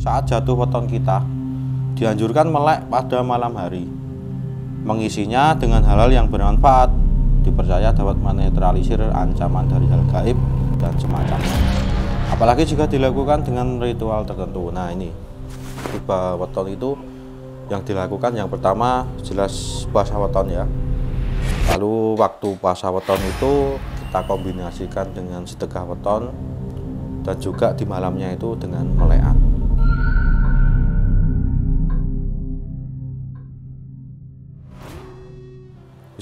saat jatuh weton kita dianjurkan melek pada malam hari. Mengisinya dengan hal-hal yang bermanfaat dipercaya dapat menetralisir ancaman dari hal gaib dan semacamnya. Apalagi jika dilakukan dengan ritual tertentu. Nah, ini tiba weton itu yang dilakukan yang pertama jelas puasa weton ya. Lalu waktu puasa weton itu kita kombinasikan dengan sedekah weton dan juga di malamnya itu dengan melekan.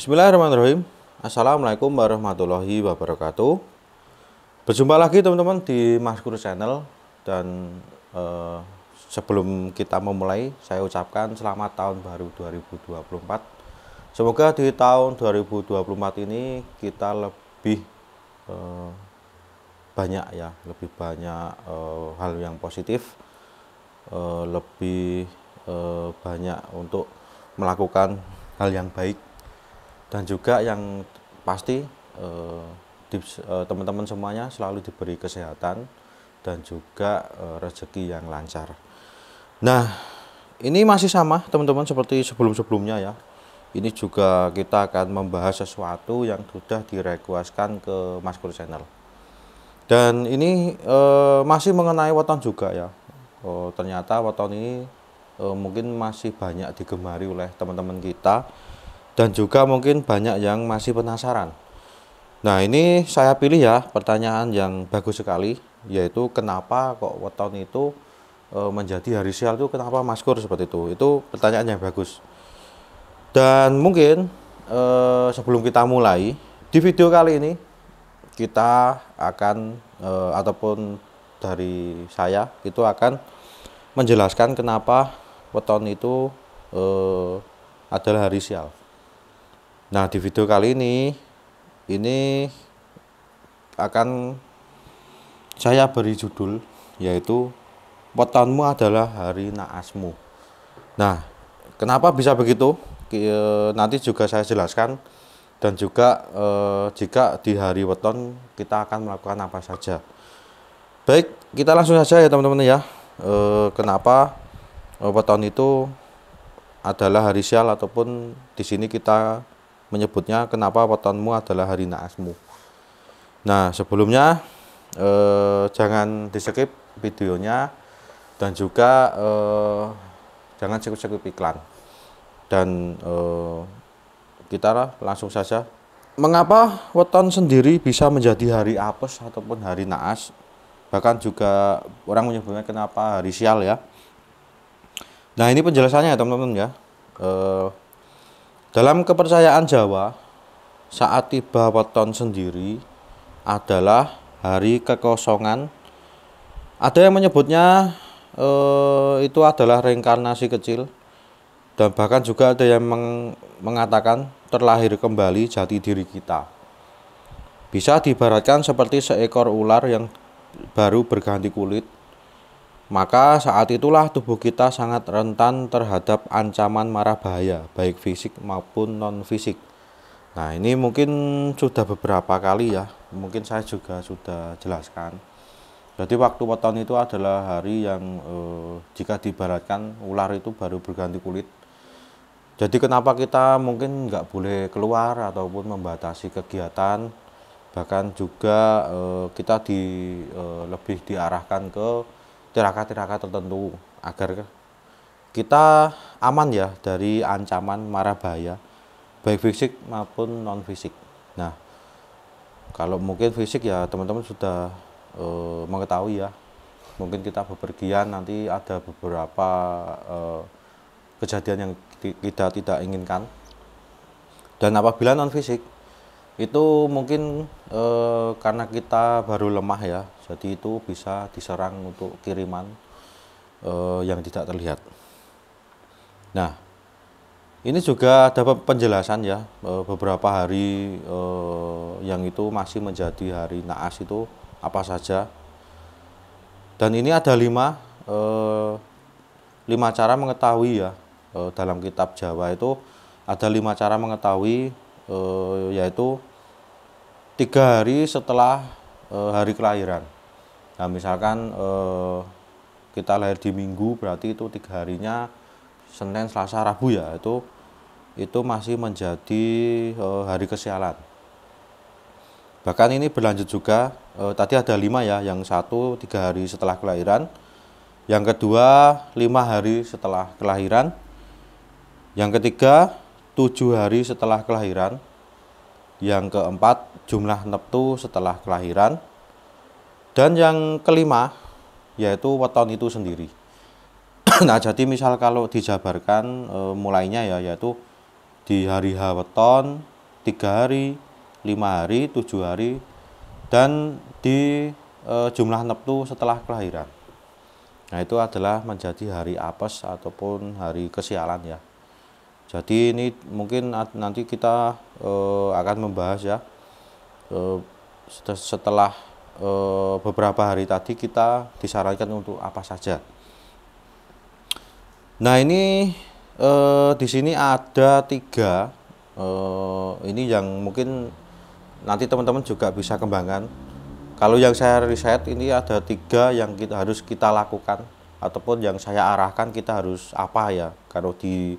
Bismillahirrahmanirrahim. Assalamualaikum warahmatullahi wabarakatuh. Berjumpa lagi teman-teman di Maskur Channel. Dan sebelum kita memulai, saya ucapkan selamat tahun baru 2024. Semoga di tahun 2024 ini kita lebih banyak hal yang positif, lebih banyak untuk melakukan hal yang baik. Dan juga yang pasti teman-teman semuanya selalu diberi kesehatan dan juga rezeki yang lancar. Nah, ini masih sama teman-teman seperti sebelum-sebelumnya ya. Ini juga kita akan membahas sesuatu yang sudah direquestkan ke Maskur Channel. Dan ini masih mengenai weton juga ya. Ternyata weton ini mungkin masih banyak digemari oleh teman-teman kita. Dan juga mungkin banyak yang masih penasaran. Nah, ini saya pilih ya pertanyaan yang bagus sekali, yaitu kenapa kok weton itu menjadi hari sial itu, kenapa Maskur seperti itu? Itu pertanyaan yang bagus. Dan mungkin sebelum kita mulai di video kali ini, kita akan ataupun dari saya itu akan menjelaskan kenapa weton itu adalah hari sial. Nah, di video kali ini akan saya beri judul, yaitu wetonmu adalah hari naasmu. Nah, kenapa bisa begitu? Nanti juga saya jelaskan. Dan juga jika di hari weton kita akan melakukan apa saja. Baik, kita langsung saja ya teman-teman ya. Kenapa weton itu adalah hari sial, ataupun di sini kita menyebutnya kenapa wetonmu adalah hari naasmu. Nah, sebelumnya jangan di-skip videonya dan juga jangan skip iklan. Dan kita langsung saja. Mengapa weton sendiri bisa menjadi hari apes ataupun hari naas? Bahkan juga orang menyebutnya kenapa hari sial ya. Nah, ini penjelasannya ya teman-teman ya. Dalam kepercayaan Jawa, saat tiba weton sendiri adalah hari kekosongan. Ada yang menyebutnya itu adalah reinkarnasi kecil. Dan bahkan juga ada yang mengatakan terlahir kembali jati diri kita. Bisa diibaratkan seperti seekor ular yang baru berganti kulit. Maka saat itulah tubuh kita sangat rentan terhadap ancaman mara bahaya, baik fisik maupun non-fisik. Nah, ini mungkin sudah beberapa kali ya, mungkin saya juga sudah jelaskan. Jadi waktu weton itu adalah hari yang jika diibaratkan ular itu baru berganti kulit. Jadi kenapa kita mungkin nggak boleh keluar ataupun membatasi kegiatan, bahkan juga kita lebih diarahkan ke tirakat-tirakat tertentu agar kita aman ya dari ancaman mara bahaya, baik fisik maupun non fisik. Nah, kalau mungkin fisik ya teman-teman sudah mengetahui ya, mungkin kita bepergian nanti ada beberapa kejadian yang kita tidak inginkan. Dan apabila non fisik itu mungkin karena kita baru lemah ya, jadi itu bisa diserang untuk kiriman yang tidak terlihat. Nah, ini juga ada penjelasan ya, beberapa hari yang itu masih menjadi hari naas itu apa saja. Dan ini ada lima cara mengetahui ya, dalam kitab Jawa itu ada 5 cara mengetahui, yaitu 3 hari setelah hari kelahiran. Nah, misalkan kita lahir di Minggu, berarti itu 3 harinya Senin, Selasa, Rabu ya, itu masih menjadi hari kesialan. Bahkan ini berlanjut juga, tadi ada 5 ya, yang satu 3 hari setelah kelahiran, yang kedua 5 hari setelah kelahiran, yang ketiga 7 hari setelah kelahiran, yang keempat jumlah neptu setelah kelahiran, dan yang kelima yaitu weton itu sendiri. Nah, jadi misal kalau dijabarkan mulainya ya, yaitu di hari H weton 3 hari, 5 hari, 7 hari, dan di jumlah neptu setelah kelahiran. Nah, itu adalah menjadi hari apes ataupun hari kesialan ya. Jadi ini mungkin nanti kita akan membahas ya, setelah beberapa hari tadi kita disarankan untuk apa saja. Nah, ini di sini ada 3, ini yang mungkin nanti teman-teman juga bisa kembangkan. Kalau yang saya riset ini ada 3 yang harus kita lakukan, ataupun yang saya arahkan kita harus apa ya, kalau di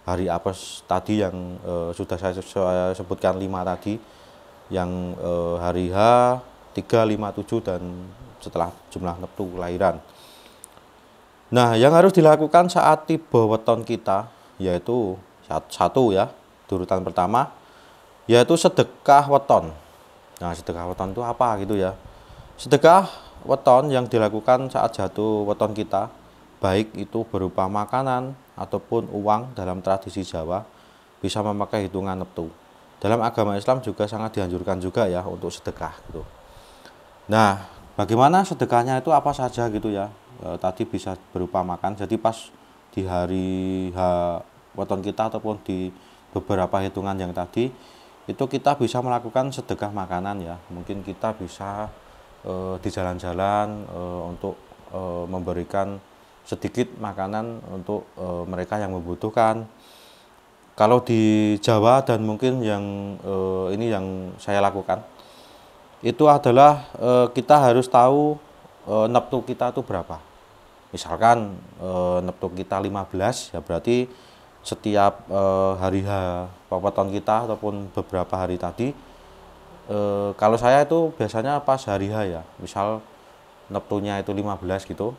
hari apes tadi yang sudah saya sebutkan 5 tadi, yang hari H, 3, 5, 7, dan setelah jumlah neptu kelahiran. Nah, yang harus dilakukan saat tiba weton kita yaitu satu ya, urutan pertama yaitu sedekah weton. Nah, sedekah weton itu apa gitu ya? Sedekah weton yang dilakukan saat jatuh weton kita, baik itu berupa makanan ataupun uang, dalam tradisi Jawa bisa memakai hitungan neptu. Dalam agama Islam juga sangat dianjurkan juga ya untuk sedekah gitu. Nah, bagaimana sedekahnya itu apa saja gitu ya? Tadi bisa berupa makan. Jadi pas di hari H weton kita ataupun di beberapa hitungan yang tadi itu kita bisa melakukan sedekah makanan ya. Mungkin kita bisa di jalan-jalan untuk memberikan sedikit makanan untuk mereka yang membutuhkan. Kalau di Jawa dan mungkin yang ini yang saya lakukan itu adalah kita harus tahu neptu kita itu berapa. Misalkan neptu kita 15 ya, berarti setiap hari H weton kita ataupun beberapa hari tadi, kalau saya itu biasanya pas hari H ya, misal neptunya itu 15 gitu,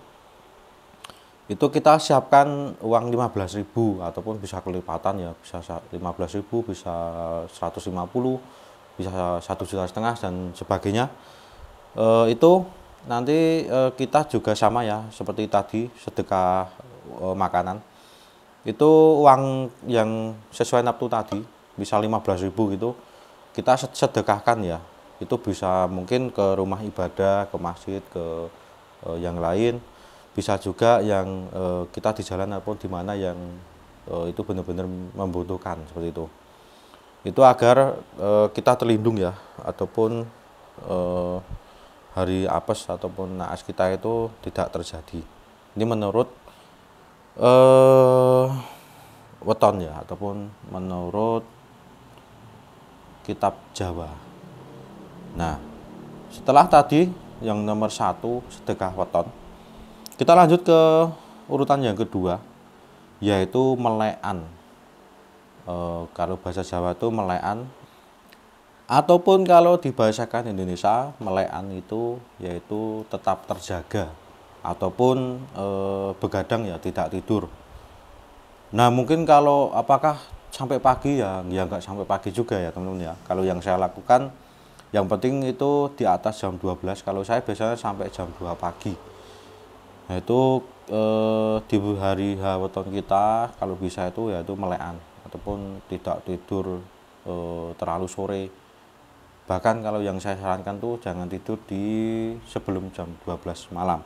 itu kita siapkan uang 15.000 ataupun bisa kelipatan ya, bisa 15.000, bisa 150, bisa 1,5 juta dan sebagainya. Itu nanti kita juga sama ya, seperti tadi sedekah makanan. Itu uang yang sesuai neptu tadi, misal 15.000 gitu, kita sedekahkan ya. Itu bisa mungkin ke rumah ibadah, ke masjid, ke yang lain. Bisa juga yang kita di jalan ataupun di mana yang itu benar-benar membutuhkan, seperti itu. Itu agar kita terlindung ya, ataupun hari apes ataupun naas kita itu tidak terjadi. Ini menurut weton ya, ataupun menurut kitab Jawa. Nah, setelah tadi yang nomor 1 sedekah weton, kita lanjut ke urutan yang kedua, yaitu melekan. Kalau bahasa Jawa itu melekan, ataupun kalau dibahasakan Indonesia, melekan itu yaitu tetap terjaga ataupun begadang ya, tidak tidur. Nah, mungkin kalau apakah sampai pagi ya nggak sampai pagi juga ya teman-teman ya. Kalau yang saya lakukan, yang penting itu di atas jam 12. Kalau saya biasanya sampai jam 2 pagi. Nah, itu di hari H weton kita kalau bisa itu yaitu melekan ataupun tidak tidur terlalu sore. Bahkan kalau yang saya sarankan tuh jangan tidur di sebelum jam 12 malam.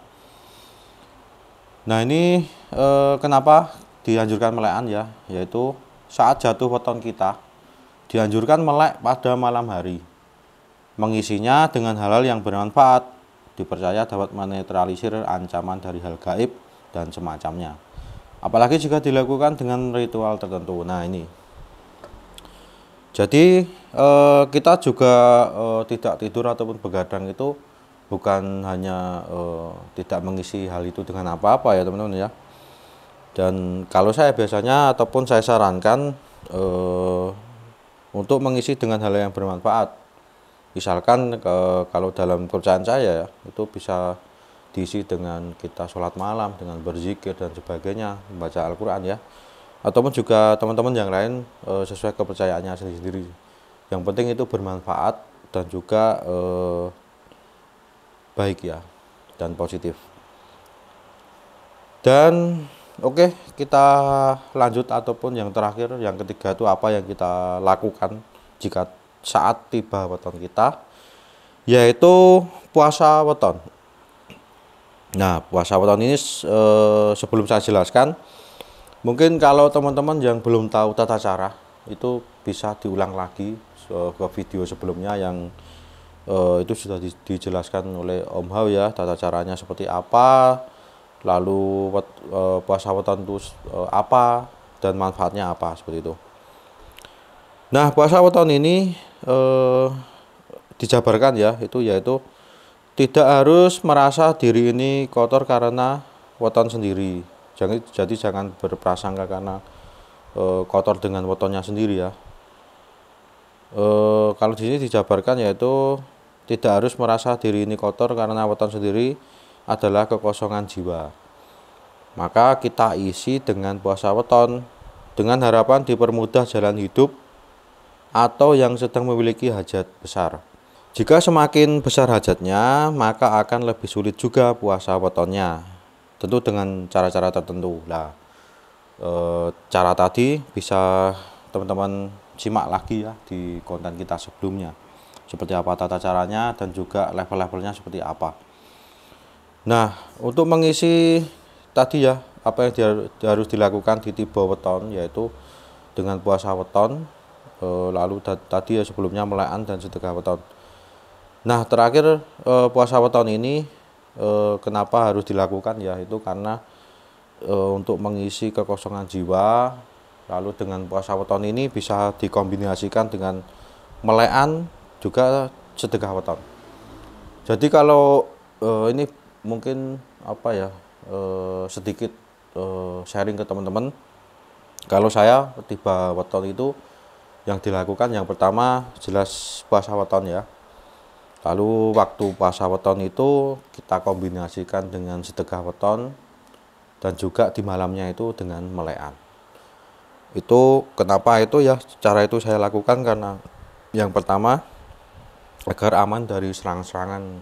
Nah, ini kenapa dianjurkan melekan ya, yaitu saat jatuh weton kita dianjurkan melek pada malam hari. Mengisinya dengan hal-hal yang bermanfaat, dipercaya dapat menetralisir ancaman dari hal gaib dan semacamnya. Apalagi jika dilakukan dengan ritual tertentu. Nah, ini. Jadi kita juga tidak tidur ataupun begadang itu bukan hanya tidak mengisi hal itu dengan apa-apa ya teman-teman ya. Dan kalau saya biasanya ataupun saya sarankan untuk mengisi dengan hal yang bermanfaat. Misalkan kalau dalam kepercayaan saya ya, itu bisa diisi dengan kita sholat malam, dengan berzikir dan sebagainya, membaca Al-Quran ya, ataupun juga teman-teman yang lain sesuai kepercayaannya sendiri-sendiri. Yang penting itu bermanfaat dan juga baik ya, dan positif. Dan oke, kita lanjut ataupun yang terakhir, yang ketiga itu apa yang kita lakukan jika saat tiba weton kita, yaitu puasa weton. Nah, puasa weton ini sebelum saya jelaskan, mungkin kalau teman-teman yang belum tahu tata cara, itu bisa diulang lagi ke video sebelumnya yang itu sudah dijelaskan oleh Om Hao ya, tata caranya seperti apa, lalu puasa weton itu apa dan manfaatnya apa, seperti itu. Nah, puasa weton ini dijabarkan ya, yaitu tidak harus merasa diri ini kotor karena weton sendiri. Jadi jangan berprasangka karena kotor dengan wetonnya sendiri ya. Kalau di sini dijabarkan yaitu tidak harus merasa diri ini kotor karena weton sendiri adalah kekosongan jiwa. Maka kita isi dengan puasa weton dengan harapan dipermudah jalan hidup atau yang sedang memiliki hajat besar. Jika semakin besar hajatnya, maka akan lebih sulit juga puasa wetonnya. Tentu dengan cara-cara tertentu. Nah, cara tadi bisa teman-teman simak lagi ya di konten kita sebelumnya. Seperti apa tata caranya dan juga level-levelnya seperti apa. Nah, untuk mengisi tadi ya, apa yang harus dilakukan di tiba weton, yaitu dengan puasa weton, lalu tadi ya sebelumnya melayaan dan sedekah weton. Nah, terakhir puasa weton ini kenapa harus dilakukan ya, itu karena untuk mengisi kekosongan jiwa. Lalu dengan puasa weton ini bisa dikombinasikan dengan melayaan juga sedekah weton. Jadi kalau ini mungkin apa ya, sedikit sharing ke teman-teman. Kalau saya tiba weton itu yang dilakukan yang pertama jelas puasa weton ya. Lalu waktu puasa weton itu kita kombinasikan dengan sedekah weton dan juga di malamnya itu dengan melayaan. Itu kenapa itu ya, cara itu saya lakukan karena yang pertama agar aman dari serangan-serangan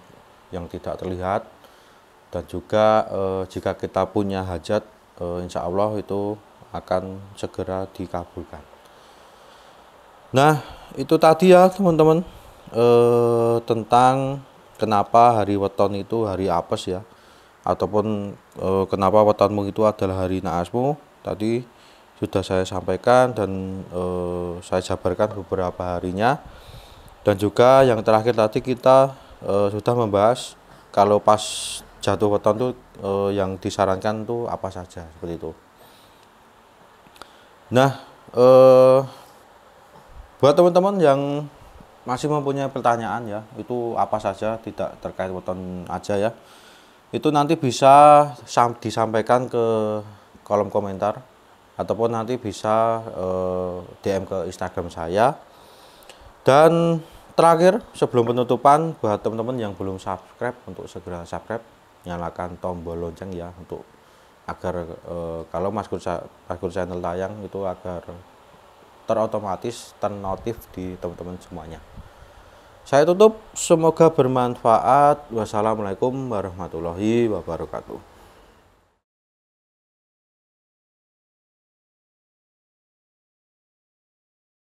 yang tidak terlihat, dan juga jika kita punya hajat insya Allah itu akan segera dikabulkan. Nah, itu tadi ya teman-teman, tentang kenapa hari weton itu hari apes ya, ataupun kenapa wetonmu itu adalah hari naasmu. Tadi sudah saya sampaikan dan saya jabarkan beberapa harinya. Dan juga yang terakhir tadi kita sudah membahas kalau pas jatuh weton itu yang disarankan tuh apa saja, seperti itu. Nah, buat teman-teman yang masih mempunyai pertanyaan ya, itu apa saja, tidak terkait weton aja ya, itu nanti bisa disampaikan ke kolom komentar ataupun nanti bisa DM ke Instagram saya. Dan terakhir sebelum penutupan, buat teman-teman yang belum subscribe untuk segera subscribe, nyalakan tombol lonceng ya, untuk agar kalau Maskur channel tayang itu agar terotomatis ternotif di teman-teman semuanya. Saya tutup, semoga bermanfaat. Wassalamualaikum warahmatullahi wabarakatuh.